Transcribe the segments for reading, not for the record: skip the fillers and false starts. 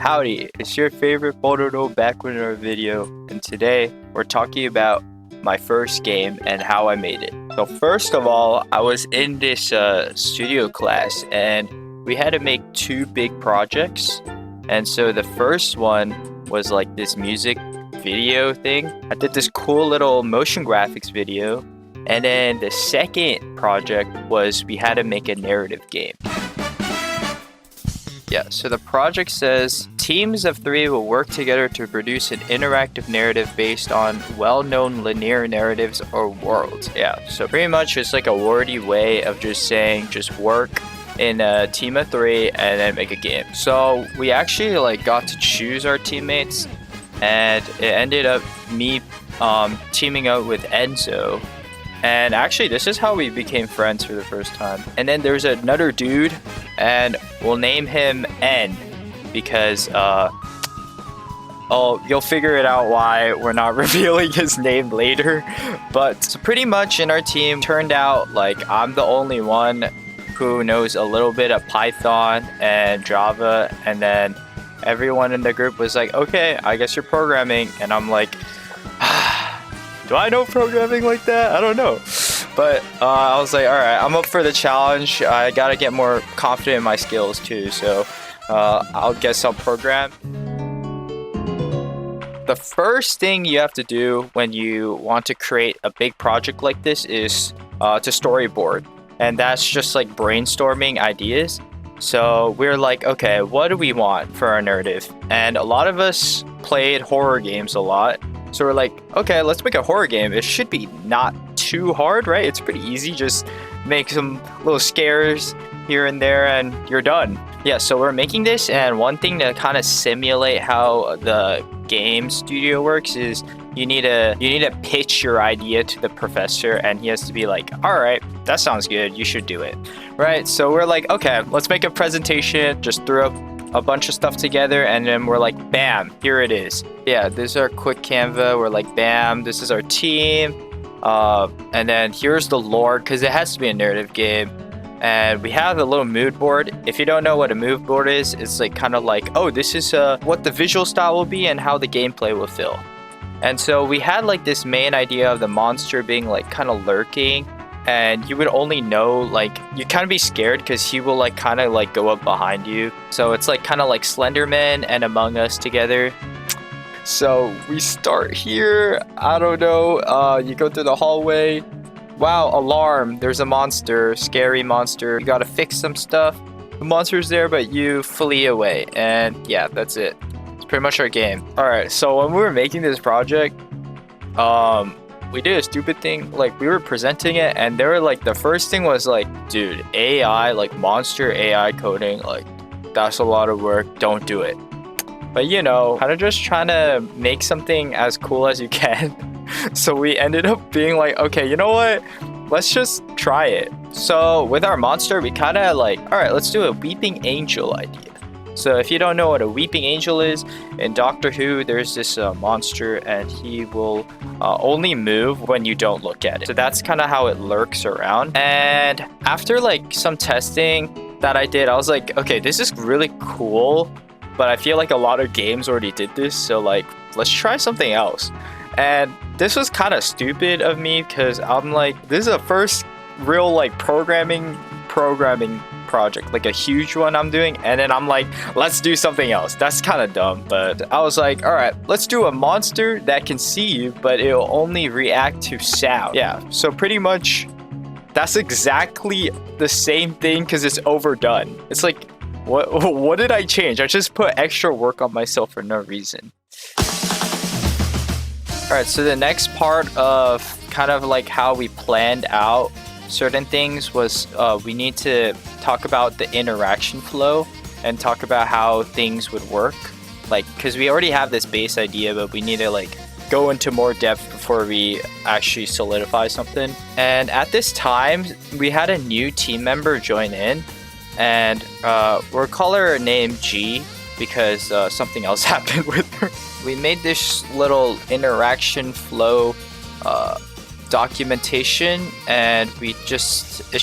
Howdy, it's your favorite Boruto back with another video, and today we're talking about my first game and how I made it. So first of all, I was in this studio class and we had to make two big projects. And so the first one was like this music video thing. I did this cool little motion graphics video. And then the second project was we had to make a narrative game. Yeah, so the project says teams of 3 will work together to produce an interactive narrative based on well-known linear narratives or worlds. Yeah, so pretty much it's like a wordy way of just saying just work in a team of 3 and then make a game. So we actually like got to choose our teammates, and it ended up me teaming up with Enzo. And actually, this is how we became friends for the first time. And then there's another dude, and we'll name him N because, you'll figure it out why we're not revealing his name later. But so pretty much in our team, turned out like I'm the only one who knows a little bit of Python and Java. And then everyone in the group was like, okay, I guess you're programming. And I'm like, do I know programming like that? I don't know. But I was like, all right, I'm up for the challenge. I gotta get more confident in my skills too. So I'll guess I'll program. The first thing you have to do when you want to create a big project like this is to storyboard. And that's just like brainstorming ideas. So we're like, okay, what do we want for our narrative? And a lot of us played horror games a lot. So we're like, okay, let's make a horror game. It should be not too hard, right? It's pretty easy. Just make some little scares here and there and you're done. Yeah, so we're making this, and one thing to kind of simulate how the game studio works is you need to pitch your idea to the professor, and he has to be like, all right, that sounds good. You should do it, right? So we're like, okay, let's make a presentation. Just throw up a bunch of stuff together, and then we're like, bam, here it is. Yeah, this is our quick Canva. We're like, bam, this is our team. And then here's the lore, because it has to be a narrative game. And we have a little mood board. If you don't know what a mood board is, it's like kind of like, oh, this is what the visual style will be and how the gameplay will feel. And so we had like this main idea of the monster being like kind of lurking, and you would only know, like, you kind of be scared because he will like kind of like go up behind you. So it's like kind of like Slenderman and Among Us together. So we start here. I don't know. You go through the hallway. Wow, alarm. There's a monster, scary monster. You gotta fix some stuff. The monster's there, but you flee away. And yeah, that's it. It's pretty much our game. All right, so when we were making this project, we did a stupid thing. Like, we were presenting it, and they were like, the first thing was like, dude, AI, like monster AI coding, like that's a lot of work. Don't do it. But you know, kind of just trying to make something as cool as you can. So we ended up being like, okay, you know what? Let's just try it. So with our monster, we kind of like, all right, let's do a weeping angel idea. So if you don't know what a weeping angel is, in Doctor Who, there's this monster, and he will only move when you don't look at it. So that's kind of how it lurks around. And after like some testing that I did, I was like, okay, this is really cool, but I feel like a lot of games already did this. So like, let's try something else. And this was kind of stupid of me because I'm like, this is the first real like programming project, like a huge one I'm doing, and then I'm like, let's do something else. That's kind of dumb, but I was like, all right, let's do a monster that can see you, but it'll only react to sound. Yeah, so pretty much that's exactly the same thing because it's overdone. It's like, what did I change? I just put extra work on myself for no reason. All right, so the next part of kind of like how we planned out certain things was we need to talk about the interaction flow and talk about how things would work. Like, because we already have this base idea, but we need to like go into more depth before we actually solidify something. And at this time, we had a new team member join in, and we'll call her name G because something else happened with her. We made this little interaction flow documentation, and it's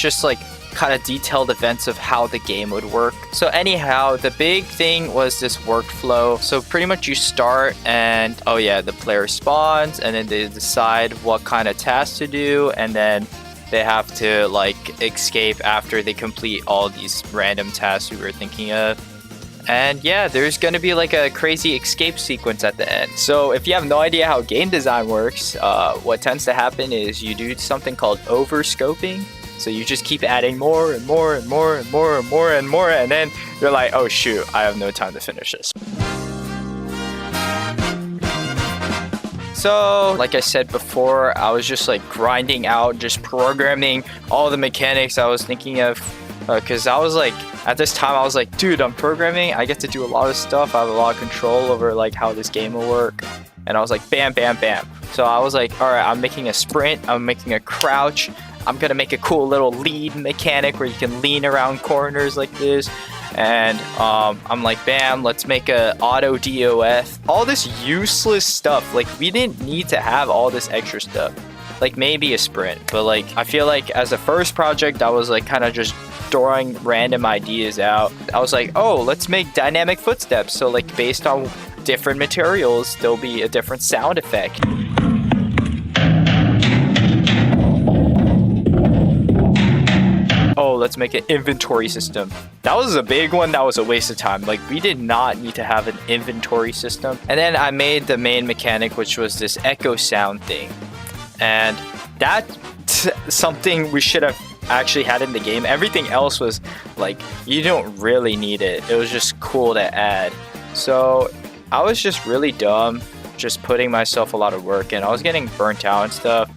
just like kind of detailed events of how the game would work. So anyhow, the big thing was this workflow. So pretty much you start and, oh yeah, the player spawns and then they decide what kind of tasks to do, and then they have to like escape after they complete all these random tasks we were thinking of. And yeah, there's gonna be like a crazy escape sequence at the end. So if you have no idea how game design works, what tends to happen is you do something called overscoping. So you just keep adding more and more and more and more and more and more, and then you're like, oh shoot, I have no time to finish this. So, like I said before, I was just like grinding out, just programming all the mechanics I was thinking of. Because I was like, at this time, I was like, dude, I'm programming. I get to do a lot of stuff. I have a lot of control over like how this game will work. And I was like, bam, bam, bam. So I was like, all right, I'm making a sprint. I'm making a crouch. I'm going to make a cool little lead mechanic where you can lean around corners like this. And I'm like, bam, let's make a auto DOF. All this useless stuff. Like, we didn't need to have all this extra stuff. Like, maybe a sprint. But like, I feel like as a first project, I was like kind of just throwing random ideas out. I was like, oh, let's make dynamic footsteps. So like based on different materials, there'll be a different sound effect. Oh, let's make an inventory system. That was a big one. That was a waste of time. Like, we did not need to have an inventory system. And then I made the main mechanic, which was this echo sound thing. And that's something we should have actually had in the game. Everything else was like, you don't really need it. It was just cool to add. So I was just really dumb, just putting myself a lot of work in. I was getting burnt out and stuff.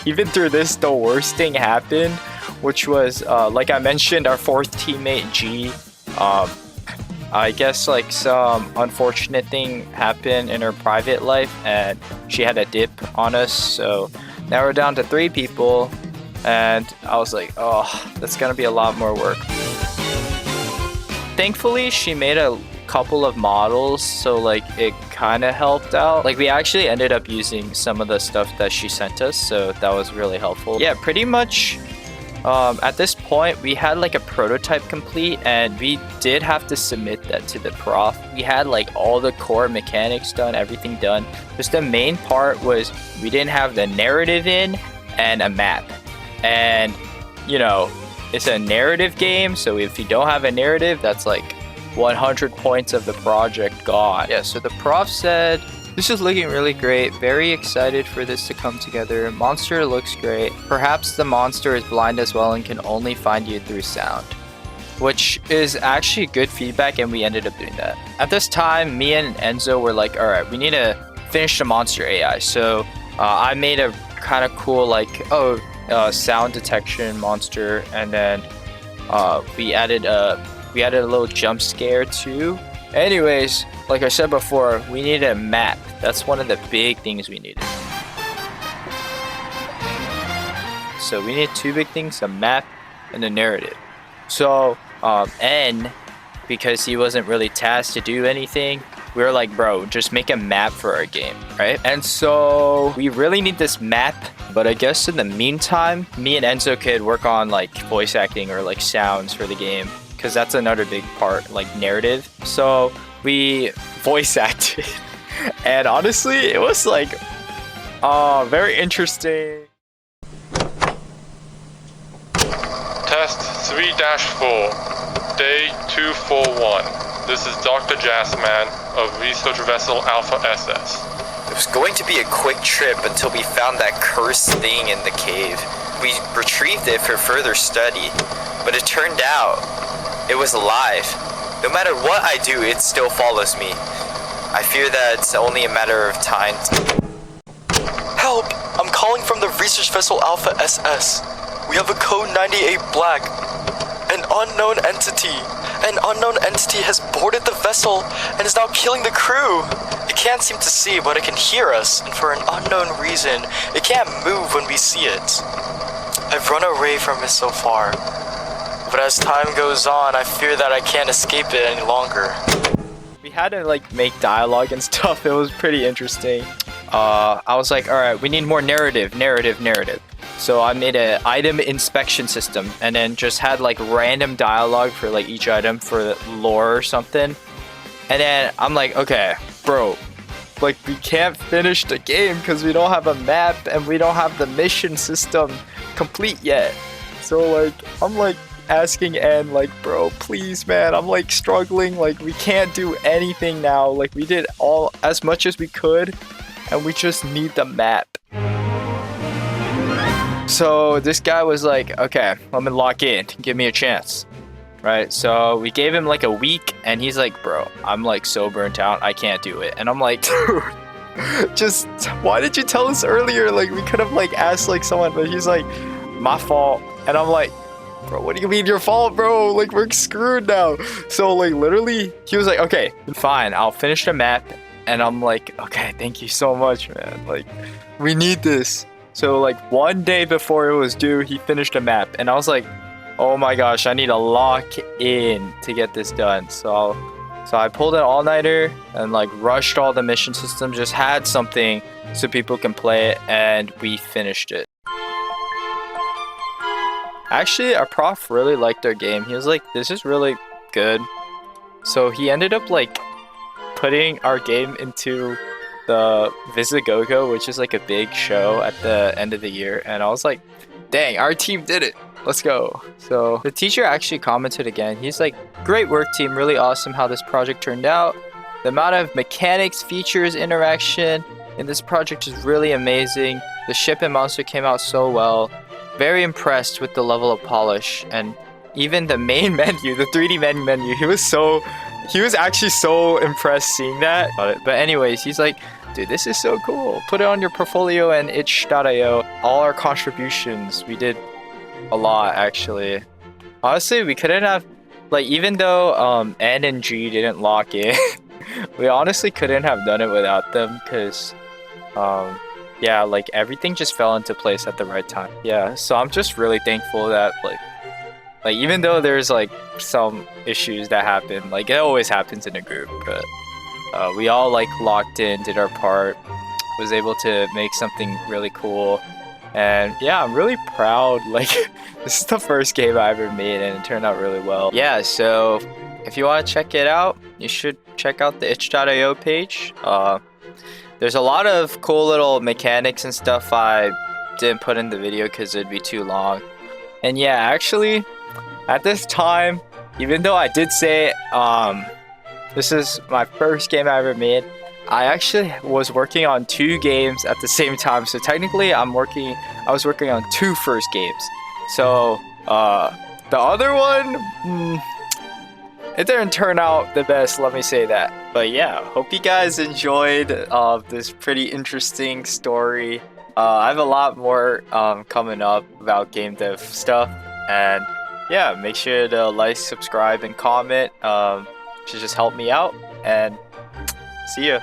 Even through this, the worst thing happened, which was like I mentioned, our fourth teammate G, I guess like some unfortunate thing happened in her private life and she had a dip on us. So now we're down to 3 people. And I was like, oh, that's gonna be a lot more work. Thankfully, she made a couple of models, so like it kind of helped out. Like, we actually ended up using some of the stuff that she sent us, so that was really helpful. Yeah, pretty much at this point, we had like a prototype complete, and we did have to submit that to the prof. We had like all the core mechanics done, everything done. Just the main part was we didn't have the narrative in and a map. And, you know, it's a narrative game, so if you don't have a narrative, that's like 100 points of the project gone. Yeah, so the prof said, this is looking really great. Very excited for this to come together. Monster looks great. Perhaps the monster is blind as well and can only find you through sound. Which is actually good feedback, and we ended up doing that. At this time, me and Enzo were like, all right, we need to finish the monster AI. So I made a kind of cool like, sound detection monster, and then we added a little jump scare too. Anyways, like I said before, we needed a map. That's one of the big things we needed. So we need 2 big things, a map and a narrative. So N, because he wasn't really tasked to do anything, we were like, bro, just make a map for our game, right? And so we really need this map, but I guess in the meantime, me and Enzo could work on like voice acting or like sounds for the game, because that's another big part, like narrative. So we voice acted, and honestly, it was like very interesting. Test 3-4, day 241. This is Dr. Jazzman of Research Vessel Alpha SS. It was going to be a quick trip until we found that cursed thing in the cave. We retrieved it for further study, but it turned out it was alive. No matter what I do, it still follows me. I fear that it's only a matter of time. Help! I'm calling from the Research Vessel Alpha SS. We have a code 98 Black. An unknown entity has boarded the vessel and is now killing the crew. It can't seem to see, but it can hear us, and for an unknown reason, it can't move when we see it. I've run away from it so far, but as time goes on, I fear that I can't escape it any longer. We had to like make dialogue and stuff. It was pretty interesting. I was like, all right, we need more narrative. So I made an item inspection system and then just had like random dialogue for like each item for lore or something. And then I'm like, okay, bro, like we can't finish the game because we don't have a map and we don't have the mission system complete yet. So like, I'm like asking N, like, bro, please, man, I'm like struggling. Like we can't do anything now. Like we did all as much as we could and we just need the map. So this guy was like, okay, let me lock in, give me a chance. Right, so we gave him like a week and he's like, bro, I'm like so burnt out, I can't do it. And I'm like, dude, just why did you tell us earlier? Like we could have like asked like someone, but he's like, my fault. And I'm like, bro, what do you mean your fault, bro? Like we're screwed now. So like literally he was like, okay, fine, I'll finish the map. And I'm like, okay, thank you so much, man. Like we need this. So like one day before it was due, he finished the map and I was like, oh my gosh, I need to lock in to get this done. So I pulled an all-nighter and like rushed all the mission systems, just had something so people can play it, and we finished it. Actually, our prof really liked our game. He was like, this is really good. So he ended up like putting our game into the VIST, which is like a big show at the end of the year. And I was like, dang, our team did it. Let's go. So the teacher actually commented again. He's like, great work, team. Really awesome how this project turned out. The amount of mechanics, features, interaction in this project is really amazing. The ship and monster came out so well. Very impressed with the level of polish. And even the main menu, the 3D main menu, he was actually so impressed seeing that. But anyways, he's like, dude, this is so cool. Put it on your portfolio and itch.io. All our contributions, we did a lot actually. Honestly, we couldn't have, like, even though N and G didn't lock in, we honestly couldn't have done it without them, because yeah, like everything just fell into place at the right time. Yeah, so I'm just really thankful that like even though there's like some issues that happen, like it always happens in a group, but we all like locked in, did our part, was able to make something really cool. And yeah, I'm really proud. Like, this is the first game I ever made and it turned out really well. Yeah, so if you want to check it out, you should check out the itch.io page. There's a lot of cool little mechanics and stuff I didn't put in the video because it'd be too long. And yeah, actually, at this time, even though I did say this is my first game I ever made, I actually was working on 2 games at the same time. So technically I was working on 2 first games. So the other one, it didn't turn out the best, let me say that. But yeah, hope you guys enjoyed this pretty interesting story. I have a lot more coming up about game dev stuff. And yeah, make sure to like, subscribe, and comment to just help me out. And see ya.